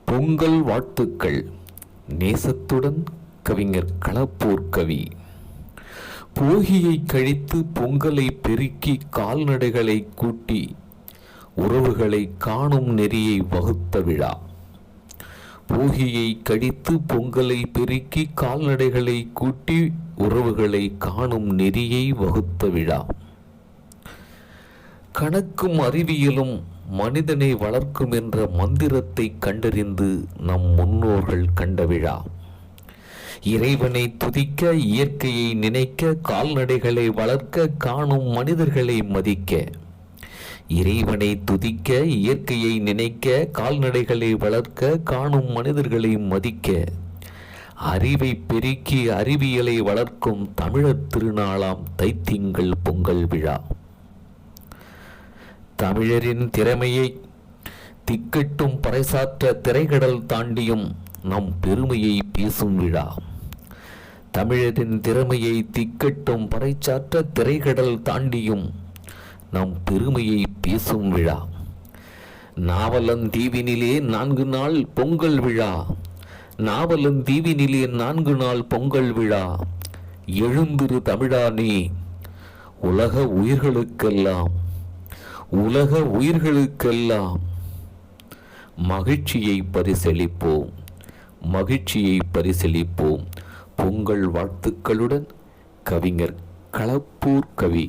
பொங்கல் வாழ்த்துக்கள். நேசத்துடன் கவிஞர் களப்பூர் கவி. போகியை கழித்து பொங்கலை பெருக்கி கால்நடைகளை கூட்டி உறவுகளை காணும் நெறியை வகுத்த விழா. போகியை கழித்து பொங்கலை பெருக்கி கால்நடைகளை கூட்டி உறவுகளை காணும் நெறியை வகுத்த விழா. கணக்கும் அறிவியலும் மனிதனை வளர்க்கும் என்ற மந்திரத்தை கண்டறிந்து நம் முன்னோர்கள் கண்ட விழா. இறைவனை துதிக்க, இயற்கையை நினைக்க, கால்நடைகளை வளர்க்க, காணும் மனிதர்களை மதிக்க. இறைவனை துதிக்க, இயற்கையை நினைக்க, கால்நடைகளை வளர்க்க, காணும் மனிதர்களை மதிக்க. அறிவை பெருக்கி அறிவியலை வளர்க்கும் தமிழர் திருநாளாம் தைத்திங்கள் பொங்கல் விழா. தமிழரின் திறமையை திக்கட்டும் பறைசாற்ற திரைக்கடல் தாண்டியும் நம் பெருமையை பேசும் விழா. தமிழரின் திறமையை திக்கட்டும் பறைசாற்ற திரைக்கடல் தாண்டியும் நம் பெருமையை பேசும் விழா. நாவலந்தீவினிலே 4 நாள் பொங்கல் விழா. நாவலந்தீவினிலே 4 நாள் பொங்கல் விழா. எழுந்திரு தமிழானே, உலக உயிர்களுக்கெல்லாம் மகிழ்ச்சியை பரிசளிப்போம். மகிழ்ச்சியை பரிசளிப்போம். பொங்கல் வாழ்த்துக்களுடன் கவிஞர் களப்பூர் கவி.